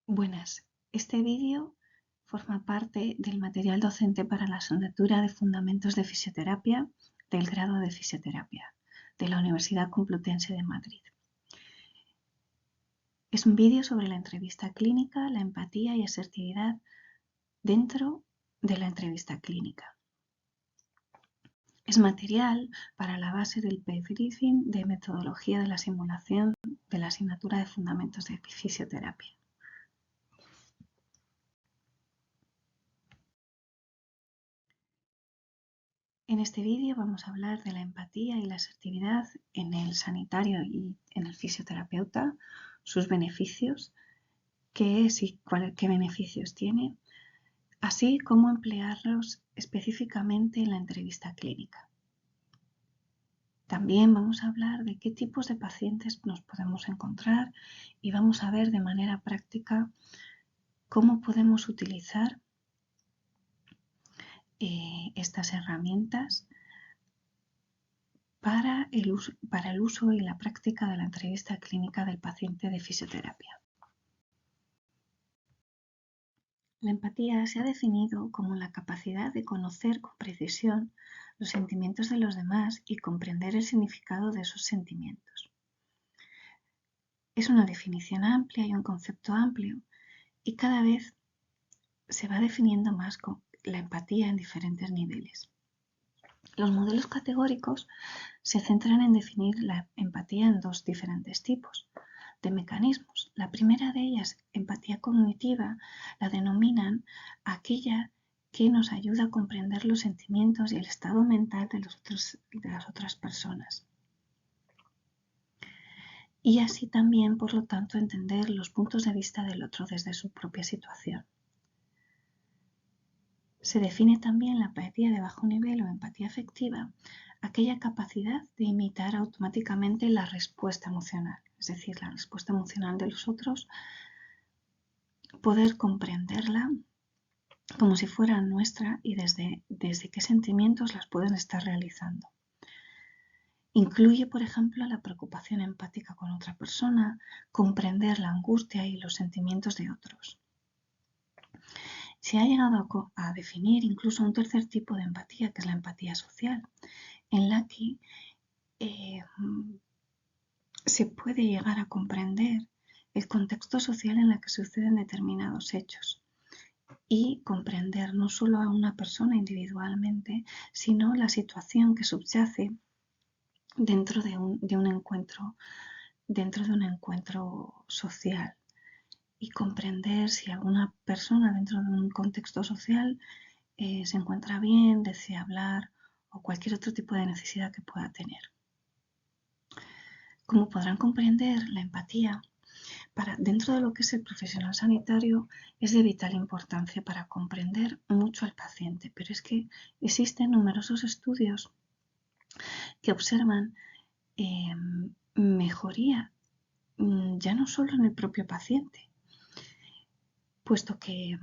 Buenas, este vídeo forma parte del material docente para la asignatura de Fundamentos de Fisioterapia del grado de Fisioterapia de la Universidad Complutense de Madrid. Es un vídeo sobre la entrevista clínica, la empatía y asertividad dentro de la entrevista clínica. Es material para la base del briefing de metodología de la simulación de la asignatura de Fundamentos de Fisioterapia. En este vídeo vamos a hablar de la empatía y la asertividad en el sanitario y en el fisioterapeuta, sus beneficios, qué es y qué beneficios tiene, así como emplearlos específicamente en la entrevista clínica. También vamos a hablar de qué tipos de pacientes nos podemos encontrar y vamos a ver de manera práctica cómo podemos utilizar estas herramientas para el uso y la práctica de la entrevista clínica del paciente de fisioterapia. La empatía se ha definido como la capacidad de conocer con precisión los sentimientos de los demás y comprender el significado de esos sentimientos. Es una definición amplia y un concepto amplio y cada vez se va definiendo más con la empatía en diferentes niveles. Los modelos categóricos se centran en definir la empatía en dos diferentes tipos de mecanismos. La primera de ellas, empatía cognitiva, la denominan aquella que nos ayuda a comprender los sentimientos y el estado mental de las otras personas. Y así también, por lo tanto, entender los puntos de vista del otro desde su propia situación. Se define también la empatía de bajo nivel o empatía afectiva, aquella capacidad de imitar automáticamente la respuesta emocional, es decir, la respuesta emocional de los otros, poder comprenderla como si fuera nuestra y desde qué sentimientos las pueden estar realizando. Incluye, por ejemplo, la preocupación empática con otra persona, comprender la angustia y los sentimientos de otros. Se ha llegado a definir incluso un tercer tipo de empatía, que es la empatía social, en la que se puede llegar a comprender el contexto social en el que suceden determinados hechos y comprender no solo a una persona individualmente, sino la situación que subyace dentro de un encuentro social, y comprender si alguna persona dentro de un contexto social se encuentra bien, desea hablar o cualquier otro tipo de necesidad que pueda tener. Como podrán comprender, la empatía dentro de lo que es el profesional sanitario es de vital importancia para comprender mucho al paciente, pero es que existen numerosos estudios que observan mejoría ya no solo en el propio paciente, puesto que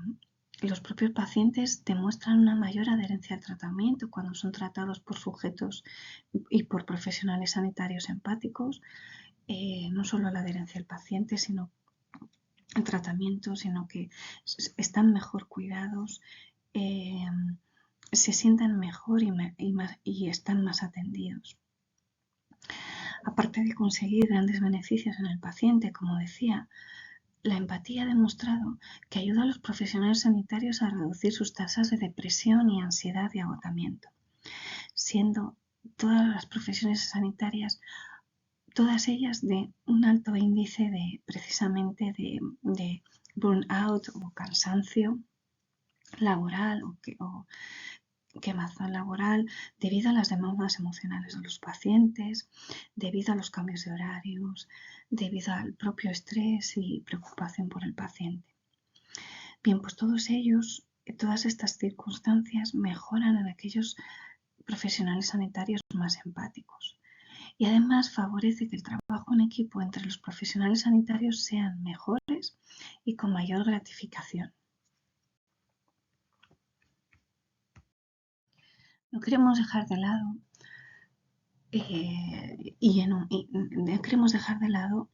los propios pacientes demuestran una mayor adherencia al tratamiento cuando son tratados por sujetos y por profesionales sanitarios empáticos, no solo la adherencia al paciente, sino al tratamiento, sino que están mejor cuidados, se sientan mejor y están más atendidos. Aparte de conseguir grandes beneficios en el paciente, como decía, la empatía ha demostrado que ayuda a los profesionales sanitarios a reducir sus tasas de depresión y ansiedad y agotamiento, siendo todas las profesiones sanitarias, todas ellas de un alto índice precisamente de burnout o cansancio laboral o quemazón laboral debido a las demandas emocionales de los pacientes, debido a los cambios de horarios, debido al propio estrés y preocupación por el paciente. Bien, pues todas estas circunstancias mejoran en aquellos profesionales sanitarios más empáticos. Y además favorece que el trabajo en equipo entre los profesionales sanitarios sean mejores y con mayor gratificación. No queremos dejar de lado no queremos dejar de lado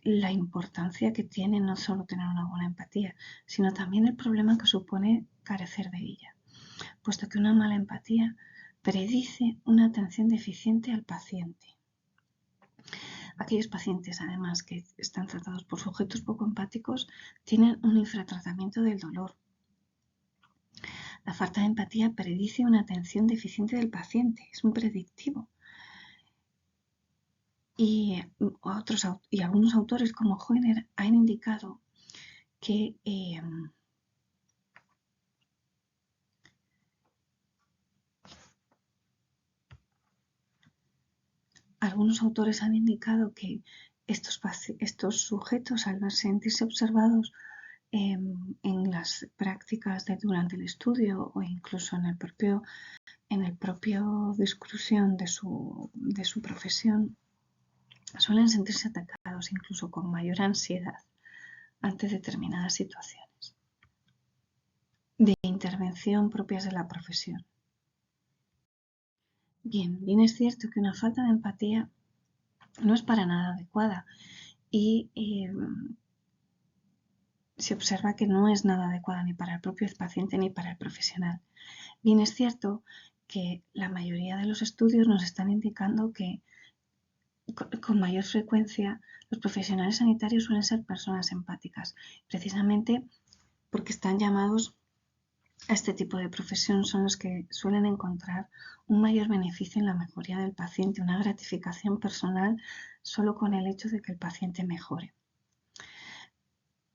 la importancia que tiene no solo tener una buena empatía, sino también el problema que supone carecer de ella, puesto que una mala empatía predice una atención deficiente al paciente. Aquellos pacientes, además, que están tratados por sujetos poco empáticos, tienen un infratratamiento del dolor. La falta de empatía predice una atención deficiente del paciente, es un predictivo. Y algunos autores como Joyner han indicado que estos sujetos, al sentirse observados en las prácticas durante el estudio o incluso en el propio discusión de su profesión, suelen sentirse atacados incluso con mayor ansiedad ante determinadas situaciones de intervención propias de la profesión. Bien es cierto que una falta de empatía no es para nada adecuada y se observa que no es nada adecuada ni para el propio paciente ni para el profesional. Bien es cierto que la mayoría de los estudios nos están indicando que con mayor frecuencia los profesionales sanitarios suelen ser personas empáticas, precisamente porque están llamados a este tipo de profesión, son los que suelen encontrar un mayor beneficio en la mejoría del paciente, una gratificación personal solo con el hecho de que el paciente mejore.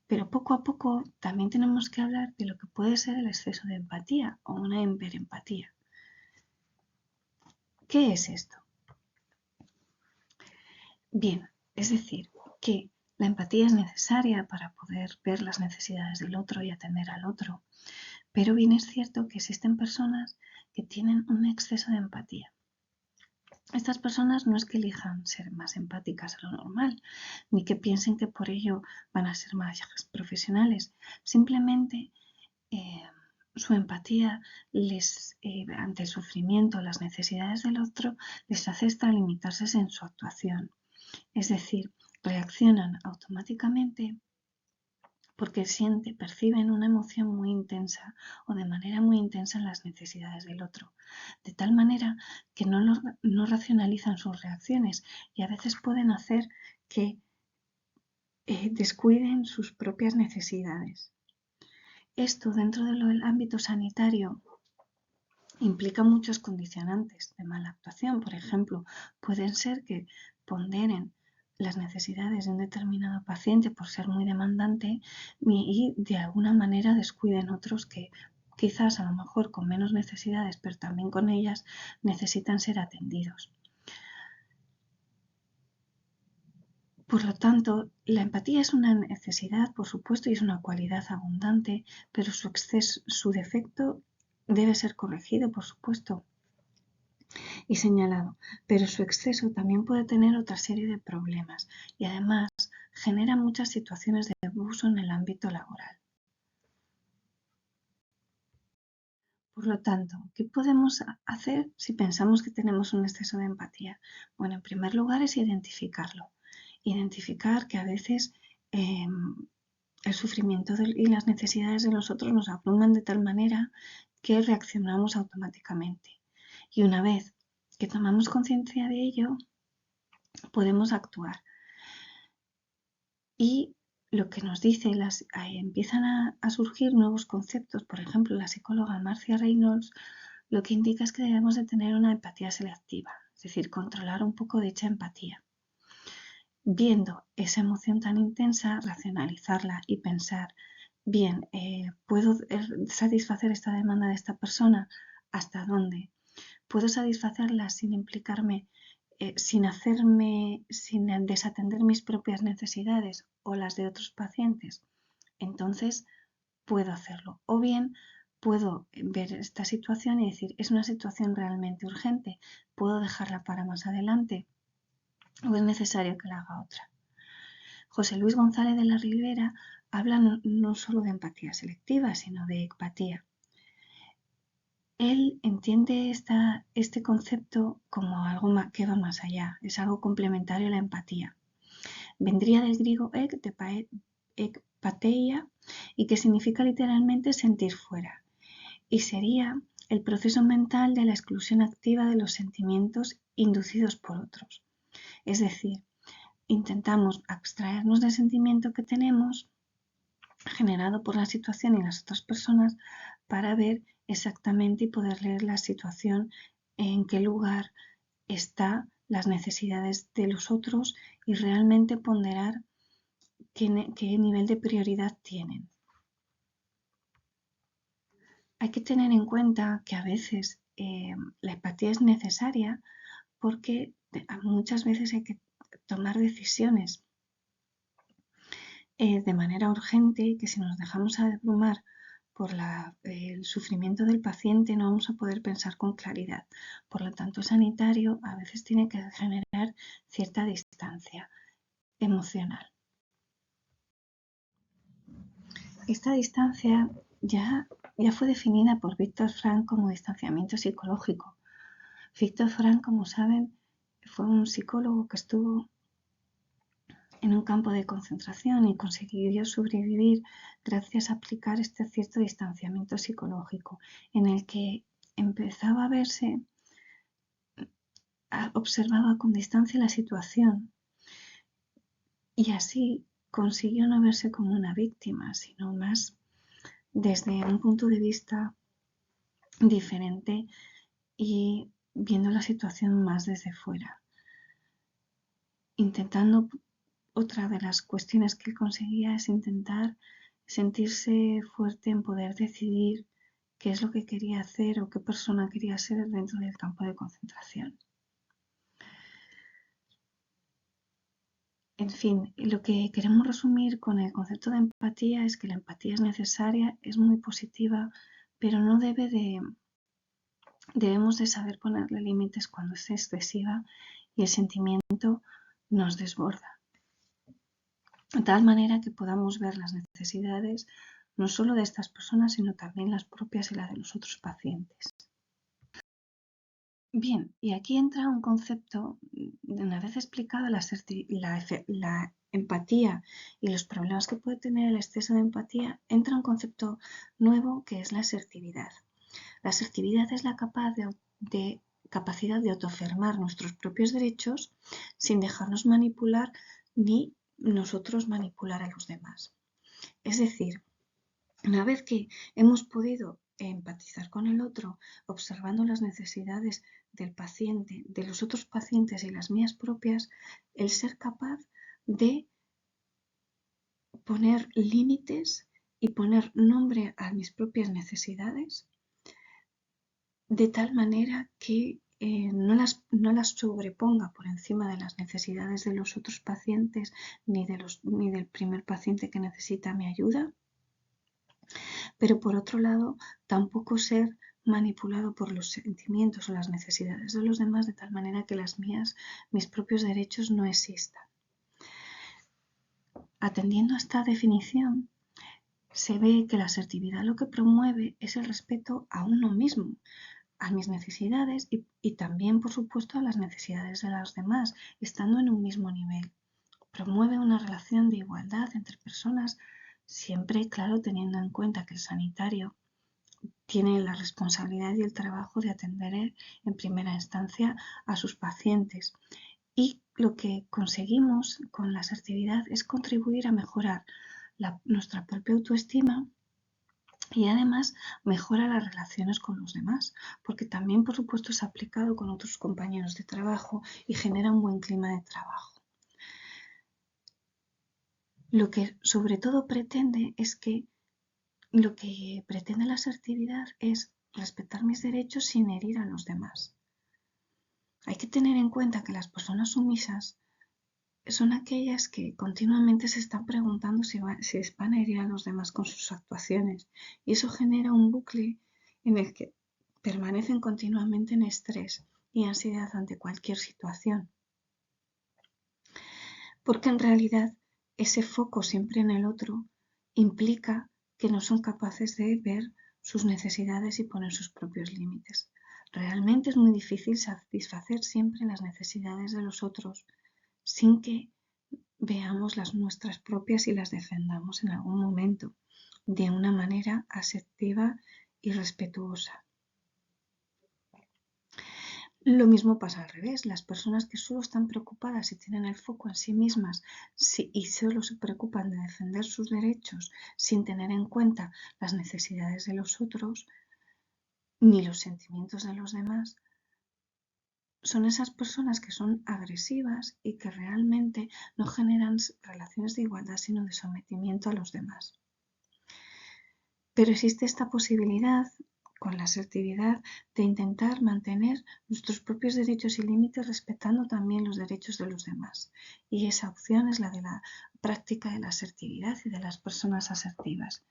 Pero poco a poco también tenemos que hablar de lo que puede ser el exceso de empatía o una hiperempatía. ¿Qué es esto? Bien, es decir, que la empatía es necesaria para poder ver las necesidades del otro y atender al otro, pero bien es cierto que existen personas que tienen un exceso de empatía. Estas personas no es que elijan ser más empáticas de lo normal, ni que piensen que por ello van a ser más profesionales. Simplemente su empatía ante el sufrimiento, las necesidades del otro, les hace extralimitarse en su actuación. Es decir, reaccionan automáticamente porque perciben una emoción muy intensa o de manera muy intensa en las necesidades del otro, de tal manera que no racionalizan sus reacciones y a veces pueden hacer que descuiden sus propias necesidades. Esto dentro del ámbito sanitario implica muchos condicionantes de mala actuación. Por ejemplo, pueden ser que ponderen las necesidades de un determinado paciente por ser muy demandante y de alguna manera descuiden otros que quizás a lo mejor con menos necesidades, pero también con ellas necesitan ser atendidos. Por lo tanto, la empatía es una necesidad, por supuesto, y es una cualidad abundante, pero su defecto debe ser corregido, por supuesto, y señalado, pero su exceso también puede tener otra serie de problemas y además genera muchas situaciones de abuso en el ámbito laboral. Por lo tanto, ¿qué podemos hacer si pensamos que tenemos un exceso de empatía? Bueno, en primer lugar es identificarlo. Identificar que a veces el sufrimiento y las necesidades de los otros nos abruman de tal manera que reaccionamos automáticamente. Y una vez que tomamos conciencia de ello, podemos actuar. Y lo que nos dice, empiezan a surgir nuevos conceptos. Por ejemplo, la psicóloga Marcia Reynolds lo que indica es que debemos de tener una empatía selectiva, es decir, controlar un poco dicha empatía. Viendo esa emoción tan intensa, racionalizarla y pensar, bien, ¿puedo satisfacer esta demanda de esta persona? ¿Hasta dónde? ¿Puedo satisfacerla sin implicarme, sin desatender mis propias necesidades o las de otros pacientes? Entonces puedo hacerlo. O bien puedo ver esta situación y decir, ¿es una situación realmente urgente? ¿Puedo dejarla para más adelante? ¿O es necesario que la haga otra? José Luis González de la Ribera habla no solo de empatía selectiva, sino de empatía. Él entiende este concepto como algo que va más allá, es algo complementario a la empatía. Vendría del griego pateia, y que significa literalmente sentir fuera. Y sería el proceso mental de la exclusión activa de los sentimientos inducidos por otros. Es decir, intentamos abstraernos del sentimiento que tenemos generado por la situación y las otras personas para ver exactamente y poder leer la situación, en qué lugar está las necesidades de los otros y realmente ponderar qué nivel de prioridad tienen. Hay que tener en cuenta que a veces la empatía es necesaria porque muchas veces hay que tomar decisiones de manera urgente y que si nos dejamos abrumar por el sufrimiento del paciente no vamos a poder pensar con claridad. Por lo tanto, el sanitario a veces tiene que generar cierta distancia emocional. Esta distancia ya fue definida por Viktor Frankl como distanciamiento psicológico. Viktor Frankl, como saben, fue un psicólogo que estuvo en un campo de concentración y consiguió sobrevivir gracias a aplicar este cierto distanciamiento psicológico, en el que empezaba a verse, observaba con distancia la situación y así consiguió no verse como una víctima, sino más desde un punto de vista diferente y viendo la situación más desde fuera, intentando. Otra de las cuestiones que él conseguía es intentar sentirse fuerte en poder decidir qué es lo que quería hacer o qué persona quería ser dentro del campo de concentración. En fin, lo que queremos resumir con el concepto de empatía es que la empatía es necesaria, es muy positiva, pero no debemos de saber ponerle límites cuando es excesiva y el sentimiento nos desborda. De tal manera que podamos ver las necesidades no solo de estas personas, sino también las propias y las de los otros pacientes. Bien, y aquí entra un concepto, una vez explicada la empatía y los problemas que puede tener el exceso de empatía, entra un concepto nuevo que es la asertividad. La asertividad es la capacidad de autoafirmar nuestros propios derechos sin dejarnos manipular ni nosotros manipular a los demás. Es decir, una vez que hemos podido empatizar con el otro, observando las necesidades del paciente, de los otros pacientes y las mías propias, el ser capaz de poner límites y poner nombre a mis propias necesidades, de tal manera que no las sobreponga por encima de las necesidades de los otros pacientes ni del primer paciente que necesita mi ayuda, pero por otro lado tampoco ser manipulado por los sentimientos o las necesidades de los demás de tal manera que mis propios derechos no existan. Atendiendo a esta definición, se ve que la asertividad lo que promueve es el respeto a uno mismo, a mis necesidades y también, por supuesto, a las necesidades de los demás, estando en un mismo nivel. Promueve una relación de igualdad entre personas, siempre, claro, teniendo en cuenta que el sanitario tiene la responsabilidad y el trabajo de atender en primera instancia a sus pacientes. Y lo que conseguimos con la asertividad es contribuir a mejorar nuestra propia autoestima y además mejora las relaciones con los demás, porque también, por supuesto, es aplicado con otros compañeros de trabajo y genera un buen clima de trabajo. Lo que sobre todo pretende la asertividad es respetar mis derechos sin herir a los demás. Hay que tener en cuenta que las personas sumisas son aquellas que continuamente se están preguntando si van a herir a los demás con sus actuaciones, y eso genera un bucle en el que permanecen continuamente en estrés y ansiedad ante cualquier situación. Porque en realidad ese foco siempre en el otro implica que no son capaces de ver sus necesidades y poner sus propios límites. Realmente es muy difícil satisfacer siempre las necesidades de los otros sin que veamos las nuestras propias y las defendamos en algún momento de una manera asertiva y respetuosa. Lo mismo pasa al revés. Las personas que solo están preocupadas y tienen el foco en sí mismas y solo se preocupan de defender sus derechos sin tener en cuenta las necesidades de los otros ni los sentimientos de los demás, son esas personas que son agresivas y que realmente no generan relaciones de igualdad sino de sometimiento a los demás. Pero existe esta posibilidad con la asertividad de intentar mantener nuestros propios derechos y límites respetando también los derechos de los demás. Y esa opción es la de la práctica de la asertividad y de las personas asertivas,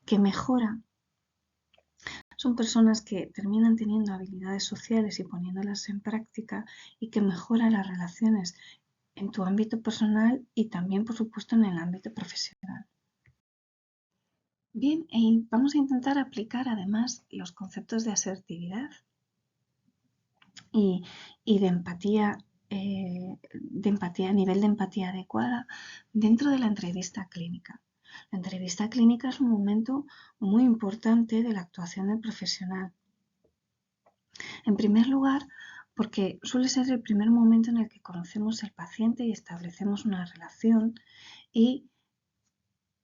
que mejora. Son personas que terminan teniendo habilidades sociales y poniéndolas en práctica y que mejoran las relaciones en tu ámbito personal y también, por supuesto, en el ámbito profesional. Bien, vamos a intentar aplicar además los conceptos de asertividad y de empatía, nivel de empatía adecuada dentro de la entrevista clínica. La entrevista clínica es un momento muy importante de la actuación del profesional. En primer lugar, porque suele ser el primer momento en el que conocemos al paciente y establecemos una relación, y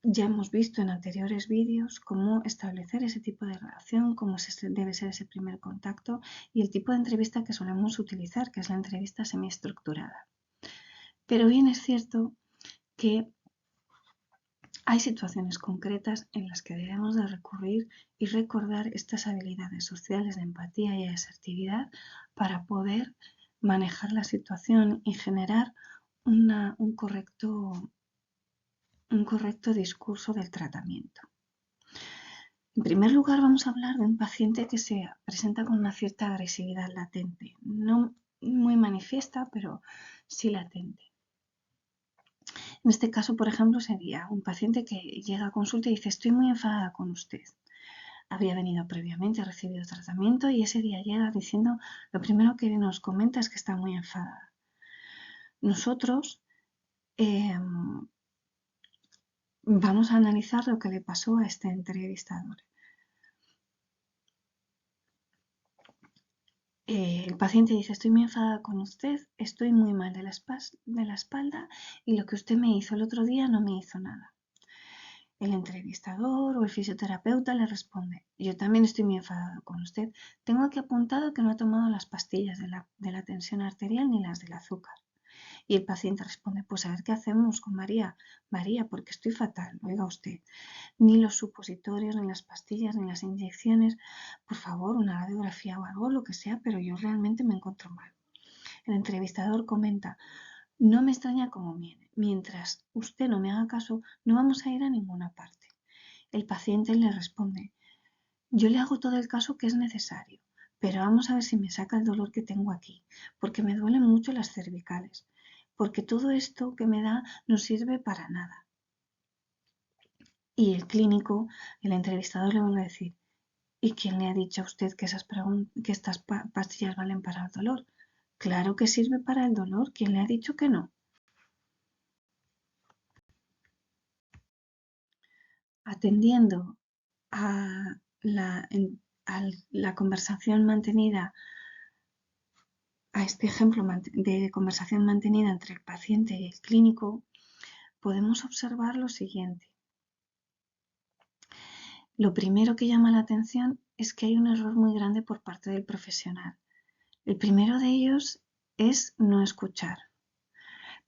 ya hemos visto en anteriores vídeos cómo establecer ese tipo de relación, cómo debe ser ese primer contacto y el tipo de entrevista que solemos utilizar, que es la entrevista semiestructurada. Pero bien es cierto que hay situaciones concretas en las que debemos de recurrir y recordar estas habilidades sociales de empatía y asertividad para poder manejar la situación y generar un correcto discurso del tratamiento. En primer lugar, vamos a hablar de un paciente que se presenta con una cierta agresividad latente, no muy manifiesta, pero sí latente. En este caso, por ejemplo, sería un paciente que llega a consulta y dice: estoy muy enfadada con usted. Había venido previamente, ha recibido tratamiento y ese día llega diciendo, lo primero que nos comenta es que está muy enfadada. Nosotros vamos a analizar lo que le pasó a este entrevistador. El paciente dice: estoy muy enfadada con usted, estoy muy mal de la espalda y lo que usted me hizo el otro día no me hizo nada. El entrevistador o el fisioterapeuta le responde: yo también estoy muy enfadado con usted. Tengo aquí apuntado que no ha tomado las pastillas de la tensión arterial ni las del azúcar. Y el paciente responde: pues a ver qué hacemos con María. María, porque estoy fatal, oiga usted. Ni los supositorios, ni las pastillas, ni las inyecciones. Por favor, una radiografía o algo, lo que sea, pero yo realmente me encuentro mal. El entrevistador comenta: no me extraña cómo viene. Mientras usted no me haga caso, no vamos a ir a ninguna parte. El paciente le responde: yo le hago todo el caso que es necesario, pero vamos a ver si me saca el dolor que tengo aquí, porque me duelen mucho las cervicales, porque todo esto que me da no sirve para nada. Y el clínico, el entrevistador, le vuelve a decir: ¿y quién le ha dicho a usted que estas pastillas valen para el dolor? Claro que sirve para el dolor. ¿Quién le ha dicho que no? Atendiendo a la conversación mantenida, a este ejemplo de conversación mantenida entre el paciente y el clínico, podemos observar lo siguiente. Lo primero que llama la atención es que hay un error muy grande por parte del profesional. El primero de ellos es no escuchar.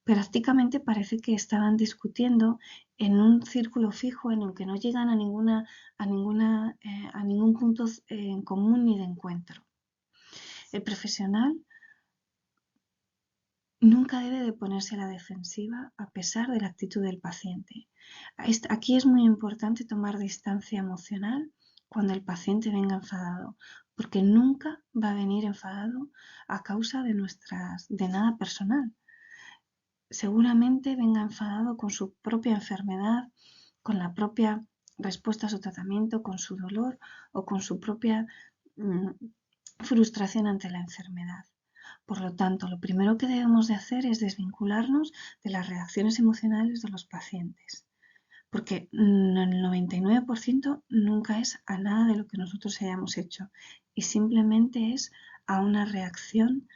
Prácticamente parece que estaban discutiendo en un círculo fijo en el que no llegan a ningún punto en común ni de encuentro. El profesional nunca debe de ponerse a la defensiva a pesar de la actitud del paciente. Aquí es muy importante tomar distancia emocional cuando el paciente venga enfadado, porque nunca va a venir enfadado a causa de nada personal. Seguramente venga enfadado con su propia enfermedad, con la propia respuesta a su tratamiento, con su dolor o con su propia frustración ante la enfermedad. Por lo tanto, lo primero que debemos de hacer es desvincularnos de las reacciones emocionales de los pacientes, porque el 99% nunca es a nada de lo que nosotros hayamos hecho y simplemente es a una reacción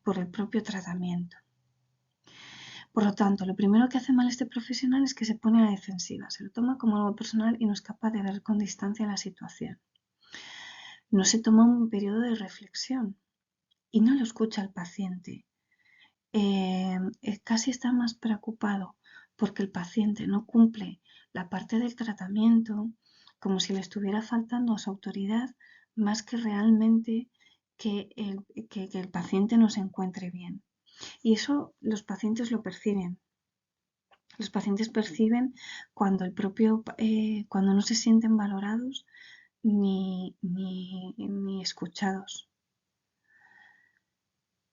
por el propio tratamiento. Por lo tanto, lo primero que hace mal este profesional es que se pone a la defensiva, se lo toma como algo personal y no es capaz de ver con distancia la situación. No se toma un periodo de reflexión y no lo escucha al paciente. Casi está más preocupado porque el paciente no cumple la parte del tratamiento, como si le estuviera faltando a su autoridad, más que realmente que el paciente no se encuentre bien. Y eso los pacientes lo perciben. Los pacientes perciben cuando cuando no se sienten valorados ni escuchados.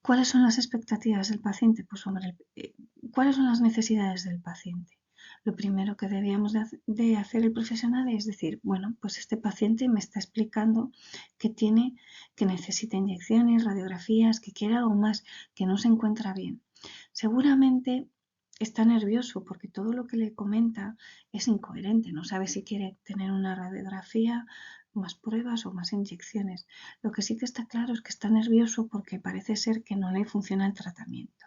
¿Cuáles son las expectativas del paciente? Pues hombre, ¿cuáles son las necesidades del paciente? Lo primero que debíamos de hacer el profesional es decir, bueno, pues este paciente me está explicando que necesita inyecciones, radiografías, que quiere algo más, que no se encuentra bien. Seguramente está nervioso porque todo lo que le comenta es incoherente, no sabe si quiere tener una radiografía, más pruebas o más inyecciones. Lo que sí que está claro es que está nervioso porque parece ser que no le funciona el tratamiento.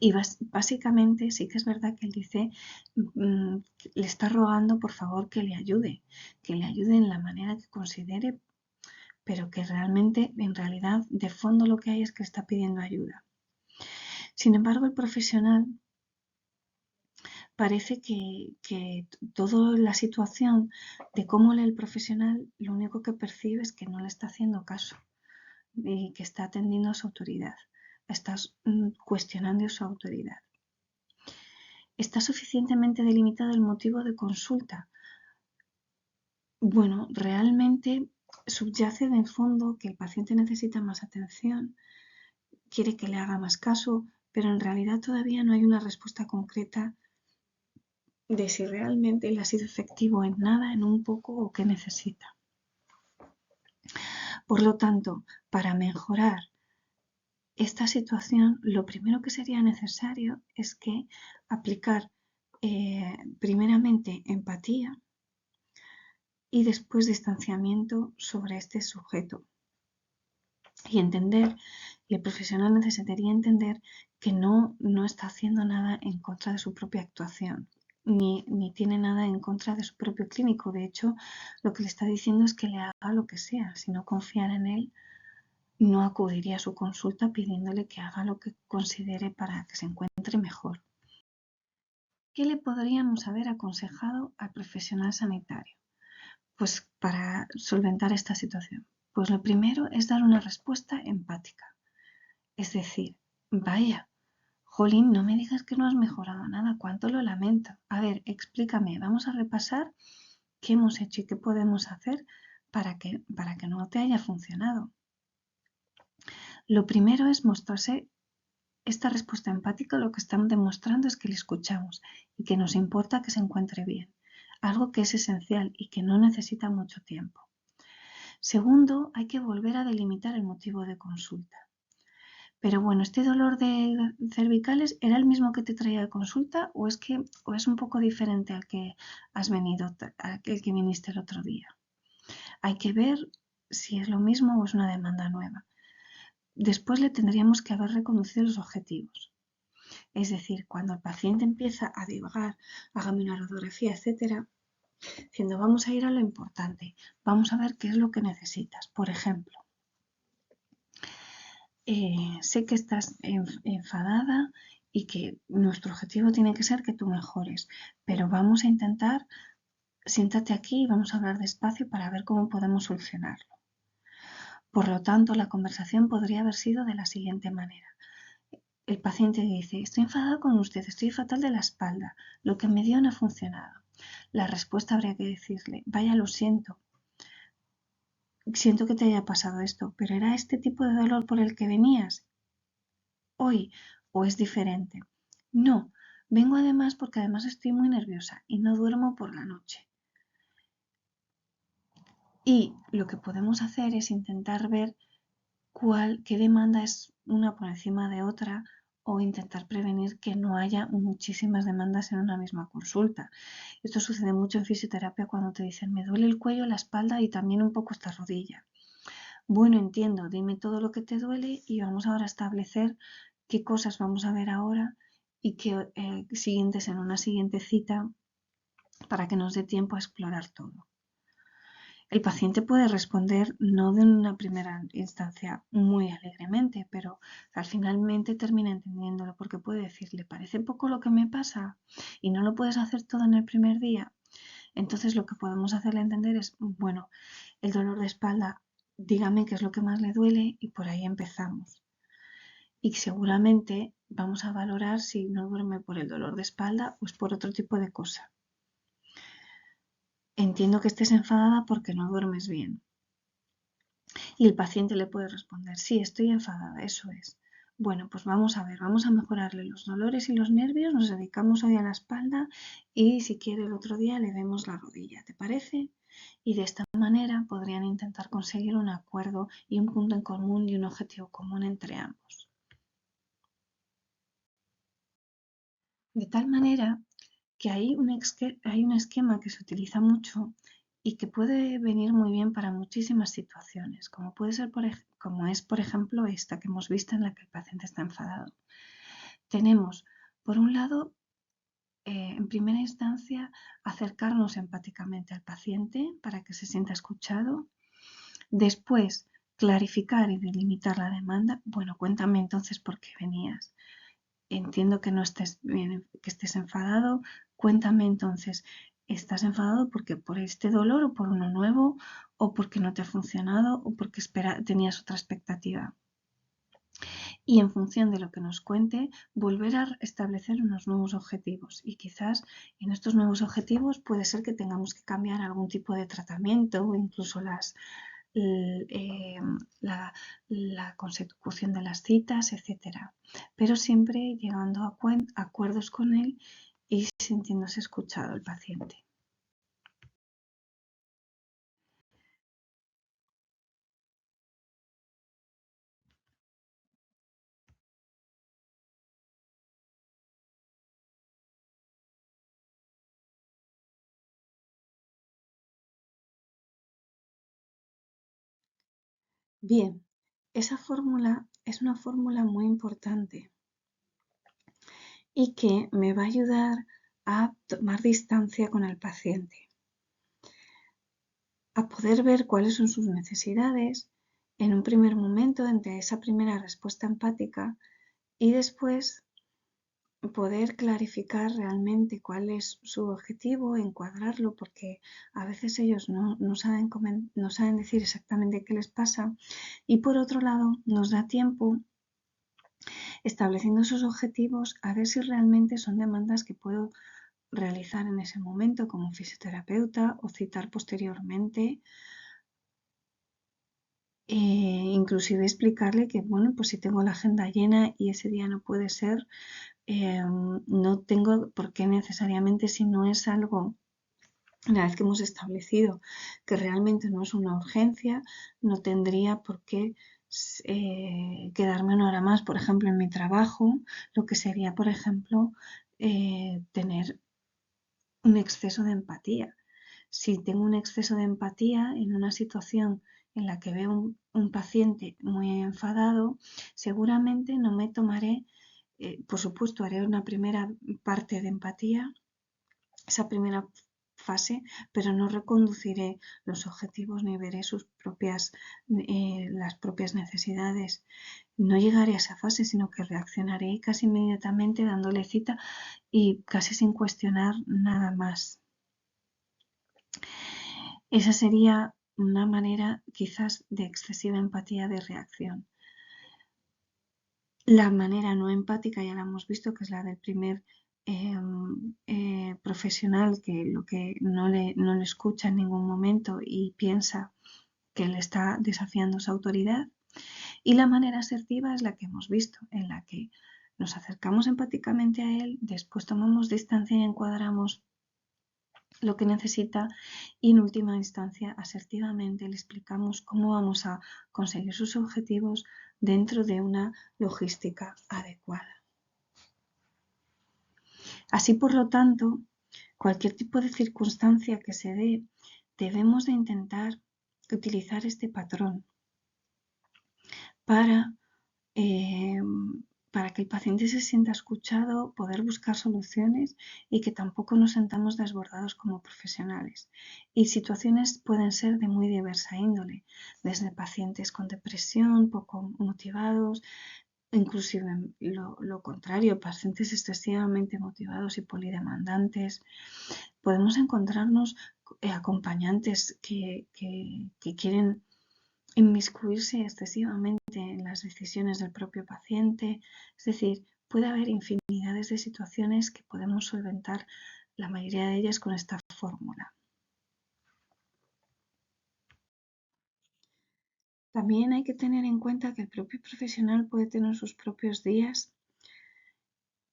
Y básicamente sí que es verdad que él dice, le está rogando por favor que le ayude en la manera que considere, pero que realmente, en realidad, de fondo lo que hay es que está pidiendo ayuda. Sin embargo, el profesional parece que toda la situación de cómo lee el profesional, lo único que percibe es que no le está haciendo caso y que está atendiendo a su autoridad, está cuestionando su autoridad. ¿Está suficientemente delimitado el motivo de consulta? Bueno, realmente subyace de fondo que el paciente necesita más atención, quiere que le haga más caso, pero en realidad todavía no hay una respuesta concreta de si realmente él ha sido efectivo en nada, en un poco o qué necesita. Por lo tanto, para mejorar esta situación, lo primero que sería necesario es que aplicar primeramente empatía y después distanciamiento sobre este sujeto. Y entender, y el profesional necesitaría entender que no está haciendo nada en contra de su propia actuación, ni tiene nada en contra de su propio clínico. De hecho, lo que le está diciendo es que le haga lo que sea. Si no confiara en él, no acudiría a su consulta pidiéndole que haga lo que considere para que se encuentre mejor. ¿Qué le podríamos haber aconsejado al profesional sanitario? Pues para solventar esta situación. Pues lo primero es dar una respuesta empática. Es decir, vaya, jolín, no me digas que no has mejorado nada, cuánto lo lamento. A ver, explícame, vamos a repasar qué hemos hecho y qué podemos hacer para que no te haya funcionado. Lo primero es mostrarse esta respuesta empática, lo que están demostrando es que le escuchamos y que nos importa que se encuentre bien, algo que es esencial y que no necesita mucho tiempo. Segundo, hay que volver a delimitar el motivo de consulta. Pero bueno, ¿este dolor de cervicales era el mismo que te traía de consulta o es un poco diferente al que al que viniste el otro día? Hay que ver si es lo mismo o es una demanda nueva. Después le tendríamos que haber reconocido los objetivos. Es decir, cuando el paciente empieza a divagar, hágame una radiografía, etcétera, diciendo vamos a ir a lo importante, vamos a ver qué es lo que necesitas. Por ejemplo, sé que estás enfadada y que nuestro objetivo tiene que ser que tú mejores, pero vamos a intentar, siéntate aquí y vamos a hablar despacio para ver cómo podemos solucionarlo. Por lo tanto, la conversación podría haber sido de la siguiente manera. El paciente dice, estoy enfadado con usted, estoy fatal de la espalda, lo que me dio no ha funcionado. La respuesta habría que decirle, vaya, lo siento que te haya pasado esto, pero ¿era este tipo de dolor por el que venías hoy o es diferente? No, vengo además porque además estoy muy nerviosa y no duermo por la noche. Y lo que podemos hacer es intentar ver qué demanda es una por encima de otra, o intentar prevenir que no haya muchísimas demandas en una misma consulta. Esto sucede mucho en fisioterapia cuando te dicen me duele el cuello, la espalda y también un poco esta rodilla. Bueno, entiendo, dime todo lo que te duele y vamos ahora a establecer qué cosas vamos a ver ahora y qué siguientes en una siguiente cita para que nos dé tiempo a explorar todo. El paciente puede responder no de una primera instancia muy alegremente, pero al finalmente termina entendiéndolo porque puede decirle, ¿parece poco lo que me pasa? ¿Y no lo puedes hacer todo en el primer día? Entonces lo que podemos hacerle entender es, bueno, el dolor de espalda, dígame qué es lo que más le duele y por ahí empezamos. Y seguramente vamos a valorar si no duerme por el dolor de espalda o es por otro tipo de cosa. Entiendo que estés enfadada porque no duermes bien. Y el paciente le puede responder, sí, estoy enfadada, eso es. Bueno, pues vamos a ver, vamos a mejorarle los dolores y los nervios, nos dedicamos hoy a la espalda y si quiere el otro día le vemos la rodilla, ¿te parece? Y de esta manera podrían intentar conseguir un acuerdo y un punto en común y un objetivo común entre ambos. De tal manera que hay un esquema que se utiliza mucho y que puede venir muy bien para muchísimas situaciones, como puede ser, como es, por ejemplo, esta que hemos visto en la que el paciente está enfadado. Tenemos, por un lado, en primera instancia, acercarnos empáticamente al paciente para que se sienta escuchado. Después, clarificar y delimitar la demanda. Bueno, cuéntame entonces por qué venías. Entiendo que no estés bien, que estés enfadado. Cuéntame entonces, ¿estás enfadado porque por este dolor o por uno nuevo o porque no te ha funcionado o porque tenías otra expectativa? Y en función de lo que nos cuente, volver a establecer unos nuevos objetivos. Y quizás en estos nuevos objetivos puede ser que tengamos que cambiar algún tipo de tratamiento o incluso la consecución de las citas, etcétera. Pero siempre llegando a acuerdos con él y sintiéndose escuchado el paciente. Bien, esa fórmula es una fórmula muy importante y que me va a ayudar a tomar distancia con el paciente, a poder ver cuáles son sus necesidades en un primer momento entre esa primera respuesta empática y después poder clarificar realmente cuál es su objetivo, encuadrarlo, porque a veces ellos no saben decir exactamente qué les pasa. Y por otro lado, nos da tiempo, estableciendo esos objetivos, a ver si realmente son demandas que puedo realizar en ese momento como fisioterapeuta o citar posteriormente. Inclusive explicarle que, bueno, pues si tengo la agenda llena y ese día no puede ser, no tengo por qué necesariamente, si no es algo, una vez que hemos establecido que realmente no es una urgencia, no tendría por qué quedarme una hora más, por ejemplo, en mi trabajo, lo que sería, por ejemplo, tener un exceso de empatía. Si tengo un exceso de empatía en una situación en la que veo un paciente muy enfadado, seguramente no me tomaré, por supuesto, haré una primera parte de empatía, esa primera fase, pero no reconduciré los objetivos ni veré las propias necesidades. No llegaré a esa fase, sino que reaccionaré casi inmediatamente dándole cita y casi sin cuestionar nada más. Esa sería una manera quizás de excesiva empatía de reacción. La manera no empática ya la hemos visto, que es la del primer profesional que no le escucha en ningún momento y piensa que le está desafiando su autoridad. Y la manera asertiva es la que hemos visto, en la que nos acercamos empáticamente a él, después tomamos distancia y encuadramos lo que necesita y en última instancia asertivamente le explicamos cómo vamos a conseguir sus objetivos dentro de una logística adecuada. Así, por lo tanto, cualquier tipo de circunstancia que se dé, debemos de intentar utilizar este patrón para, eh, para que el paciente se sienta escuchado, poder buscar soluciones y que tampoco nos sentamos desbordados como profesionales. Y situaciones pueden ser de muy diversa índole, desde pacientes con depresión, poco motivados, inclusive lo contrario, pacientes excesivamente motivados y polidemandantes. Podemos encontrarnos acompañantes que quieren inmiscuirse excesivamente en las decisiones del propio paciente. Es decir, puede haber infinidades de situaciones que podemos solventar, la mayoría de ellas con esta fórmula. También hay que tener en cuenta que el propio profesional puede tener sus propios días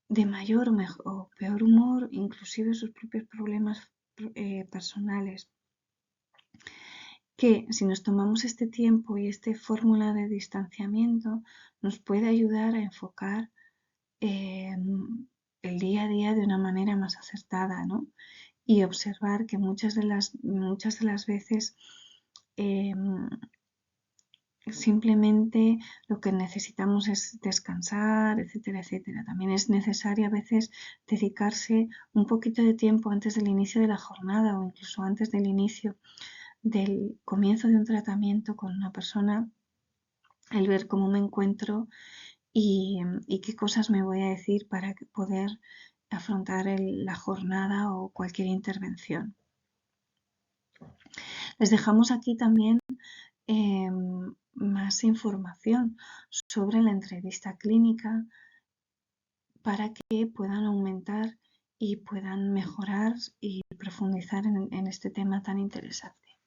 de mayor o peor humor, inclusive sus propios problemas personales, que si nos tomamos este tiempo y esta fórmula de distanciamiento nos puede ayudar a enfocar el día a día de una manera más acertada, ¿no? Y observar que muchas de las veces simplemente lo que necesitamos es descansar, etcétera, etcétera. También es necesario a veces dedicarse un poquito de tiempo antes del inicio de la jornada o incluso antes del inicio del comienzo de un tratamiento con una persona, el ver cómo me encuentro y qué cosas me voy a decir para poder afrontar la jornada o cualquier intervención. Les dejamos aquí también más información sobre la entrevista clínica para que puedan aumentar y puedan mejorar y profundizar en este tema tan interesante.